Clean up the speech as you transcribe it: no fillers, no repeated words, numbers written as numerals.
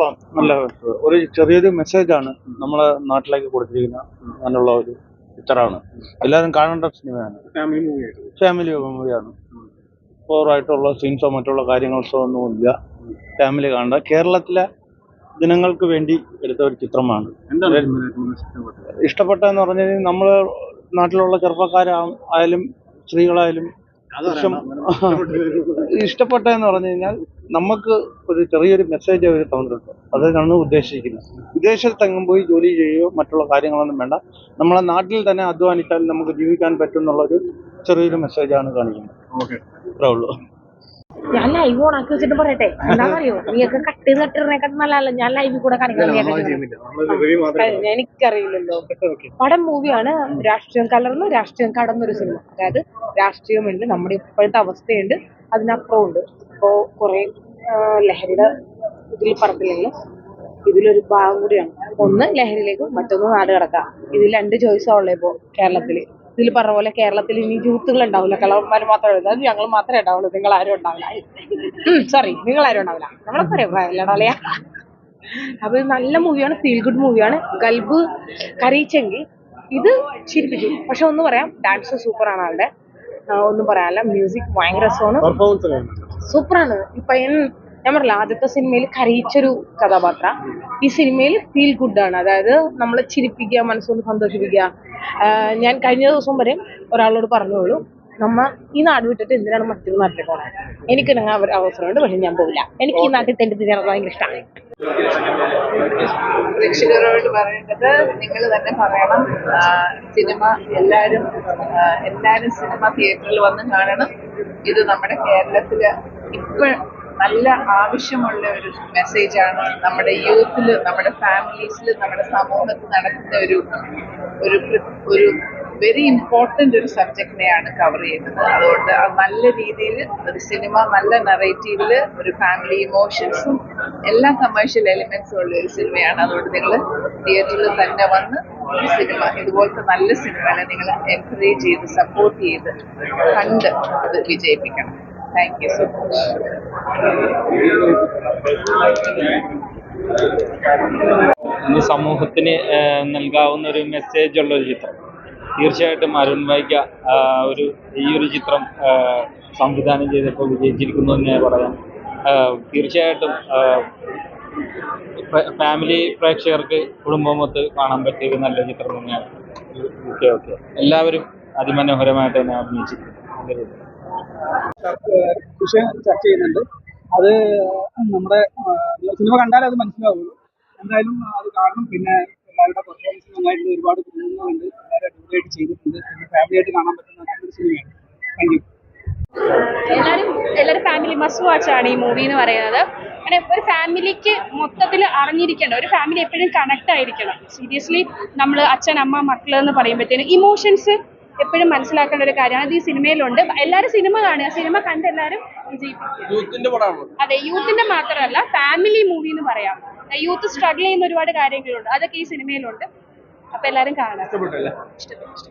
കൊള്ളാം, നല്ല ഒരു ചെറിയൊരു മെസ്സേജാണ് നമ്മളെ നാട്ടിലേക്ക് കൊടുത്തിരിക്കുന്ന അങ്ങനെയുള്ള ഒരു ചിത്രമാണ്. എല്ലാവരും കാണേണ്ട സിനിമയാണ്. ഫാമിലി മൂവിയാണ്. ഓവറായിട്ടുള്ള സീൻസോ മറ്റുള്ള കാര്യങ്ങളോ ഒന്നുമില്ല. ഫാമിലി കാണേണ്ട, കേരളത്തിലെ ജനങ്ങൾക്ക് വേണ്ടി എടുത്ത ഒരു ചിത്രമാണ്. ഇഷ്ടപ്പെട്ടതെന്ന് പറഞ്ഞു കഴിഞ്ഞാൽ നമ്മള് നാട്ടിലുള്ള ചെറുപ്പക്കാരായാലും സ്ത്രീകളായാലും ഇഷ്ടപ്പെട്ടതെന്ന് പറഞ്ഞു കഴിഞ്ഞാൽ നമുക്ക് ഒരു ചെറിയൊരു മെസ്സേജ് അവർ തന്നിട്ടുണ്ട്. അതാണ് ഉദ്ദേശിക്കുന്നത്. വിദേശത്തെങ്ങും പോയി ജോലി ചെയ്യുകയോ മറ്റുള്ള കാര്യങ്ങളൊന്നും വേണ്ട, നമ്മളെ നാട്ടിൽ തന്നെ അധ്വാനിച്ചാൽ നമുക്ക് ജീവിക്കാൻ പറ്റും എന്നുള്ളൊരു ചെറിയൊരു മെസ്സേജാണ് കാണിക്കുന്നത്. അത്രേ ഉള്ളൂ. ഞാൻ ലൈവ് ഓണാക്കി വെച്ചിട്ട് പറയട്ടെ, എന്താണെന്നറിയോ, നീയൊക്കെ കട്ട് ചെയ്ത് തട്ടിറിനേക്കാൾ നല്ലതല്ല ഞാൻ ലൈവിൽ കൂടെ കാണിക്കണം. എനിക്കറിയില്ലല്ലോ. പടം മൂവിയാണ്. രാഷ്ട്രീയം കലർന്ന് രാഷ്ട്രീയം കടന്നൊരു സിനിമ. അതായത് രാഷ്ട്രീയമുണ്ട്, നമ്മുടെ ഇപ്പോഴത്തെ അവസ്ഥയുണ്ട്, അതിനപ്പുറം ഉണ്ട്. ഇപ്പോൾ കുറെ ലഹരിയുടെ ഇതിൽ പറത്തില്ലെങ്കിൽ ഇതിലൊരു ഭാഗം കൂടിയാണ്. ഒന്ന് ലഹരിയിലേക്കും മറ്റൊന്ന് നാട് കടക്കാം. ഇതിൽ 2 ചോയ്സാ ഉള്ളത് ഇപ്പോൾ കേരളത്തിൽ. ഇതിൽ പറഞ്ഞ പോലെ കേരളത്തിൽ ഇനി യൂത്തുകൾ ഉണ്ടാവില്ല, കളവന്മാർ മാത്രമേ ഉള്ളൂ. അത് ഞങ്ങൾ മാത്രമേ ഉണ്ടാവുള്ളൂ, നിങ്ങൾ ആരും ഉണ്ടാവില്ല. സോറി, നിങ്ങൾ ആരും ഉണ്ടാവില്ല, നമ്മളെ അപ്പൊ ഇത് നല്ല മൂവിയാണ്, ഫീൽ ഗുഡ് മൂവിയാണ്. ഗൾബ് കരയിച്ചെങ്കിൽ ഇത് ചിരിപ്പിച്ചു. പക്ഷെ ഒന്ന് പറയാം, ഡാൻസ് സൂപ്പറാണ് ആളുടെ, ഒന്നും പറയാനല്ല. മ്യൂസിക് ഭയങ്കര രസമാണ്, സൂപ്പറാണ്. ഈ പയ്യൻ ഞാൻ പറഞ്ഞില്ല, ആദ്യത്തെ സിനിമയിൽ കരയിച്ചൊരു കഥാപാത്ര, ഈ സിനിമയിൽ ഫീൽ ഗുഡാണ്. അതായത് നമ്മളെ ചിരിപ്പിക്കുക, മനസ്സൊന്ന് സന്തോഷിപ്പിക്കുക. ഞാൻ കഴിഞ്ഞ ദിവസം വരെ ഒരാളോട് പറഞ്ഞോളൂ, നമ്മ ഈ നാട് വിട്ടിട്ട് എന്തിനാണ് മറ്റൊരു നാട്ടിൽ പോകണത്? എനിക്കിണങ്ങാൻ അവസരമുണ്ട്, പക്ഷെ ഞാൻ പോകില്ല. എനിക്ക് ഈ നാട്ടിൽ തെണ്ടി തിരിയാൻ ഭയങ്കര ഇഷ്ടമാണ്. പ്രേക്ഷകരോട് പറയേണ്ടത്, നിങ്ങൾ തന്നെ പറയണം. സിനിമ എല്ലാവരും സിനിമ തിയേറ്ററിൽ വന്ന് കാണണം. ഇത് നമ്മുടെ കേരളത്തില് ഇപ്പോൾ നല്ല ആവശ്യമുള്ള ഒരു മെസ്സേജാണ്. നമ്മുടെ യൂത്തിൽ, നമ്മുടെ ഫാമിലീസിൽ, നമ്മുടെ സമൂഹത്തിൽ നടക്കുന്ന ഒരു വെരി ഇമ്പോർട്ടൻ്റ് ഒരു സബ്ജക്റ്റിനെയാണ് കവർ ചെയ്യുന്നത്. അതുകൊണ്ട് അത് നല്ല രീതിയിൽ ഒരു സിനിമ, നല്ല നറേറ്റീവിൽ, ഒരു ഫാമിലി ഇമോഷൻസും എല്ലാ കമേഴ്ഷ്യൽ എലിമെന്റ്സും ഉള്ള ഒരു സിനിമയാണ്. അതുകൊണ്ട് നിങ്ങൾ തിയേറ്ററിൽ തന്നെ വന്ന് സിനിമ, ഇതുപോലത്തെ നല്ല സിനിമകളെ നിങ്ങൾ എൻകറേജ് ചെയ്ത് സപ്പോർട്ട് ചെയ്ത് കണ്ട് അത് വിജയിപ്പിക്കണം. Thank you so much. ഇന്ന് സമൂഹത്തിന് നൽകാവുന്ന ഒരു മെസ്സേജ് ഉള്ള ഒരു ചിത്രം. തീർച്ചയായിട്ടും അരുൺ വൈഗ ഈ ഒരു ചിത്രം സംവിധാനം ചെയ്തപ്പോൾ വിജയിച്ചിരിക്കുന്നു എന്ന് പറയാം. തീർച്ചയായിട്ടും ഫാമിലി പ്രേക്ഷകർക്ക് കുടുംബമൊത്ത് കാണാൻ പറ്റിയ ഒരു നല്ല ചിത്രം തന്നെയാണ്. ഓക്കെ എല്ലാവരും അതിമനോഹരമായിട്ട് തന്നെ അഭിനയിച്ചിരിക്കുന്നു. വിഷയം ചർച്ച ചെയ്യുന്നുണ്ട്. അത് നമ്മുടെ സിനിമ കണ്ടാലേ അത് മനസ്സിലാവുള്ളൂ. എന്തായാലും അത് കാണണം. പിന്നെ എല്ലാവരുടെ പെർഫോമൻസ് നന്നായിട്ടുള്ള ഒരുപാട് കുടുംബങ്ങളുണ്ട്, എല്ലാവരും അടിപൊളിയായിട്ട് ചെയ്തിട്ടുണ്ട്. പിന്നെ ഫാമിലിയായിട്ട് കാണാൻ പറ്റുന്ന നല്ലൊരു സിനിമയാണ്. Thank you. എല്ലാവരും ഫാമിലി മസ്റ്റ് വാച്ച് ആണ് ഈ മൂവി എന്ന് പറയുന്നത്. അങ്ങനെ ഒരു ഫാമിലിക്ക് മൊത്തത്തിൽ അറിഞ്ഞിരിക്കേണ്ട, ഒരു ഫാമിലി എപ്പോഴും കണക്ട് ആയിരിക്കണം. സീരിയസ്ലി നമ്മൾ അച്ഛൻ, അമ്മ, മക്കൾ എന്ന് പറയുമ്പോഴത്തേനും ഇമോഷൻസ് എപ്പോഴും മനസ്സിലാക്കേണ്ട ഒരു കാര്യമാണ്. അത് ഈ സിനിമയിലുണ്ട്. എല്ലാവരും സിനിമ കാണുക, സിനിമ കണ്ട് എല്ലാവരും വിജയിപ്പിക്കും. അതെ, യൂത്തിന്റെ മാത്രമല്ല, ഫാമിലി മൂവി എന്ന് പറയാം. യൂത്ത് സ്ട്രഗിൾ ചെയ്യുന്ന ഒരുപാട് കാര്യങ്ങളുണ്ട്, അതൊക്കെ ഈ സിനിമയിലുണ്ട്. അപ്പൊ എല്ലാവരും കാണാം. ഇഷ്ടപ്പെട്ടു.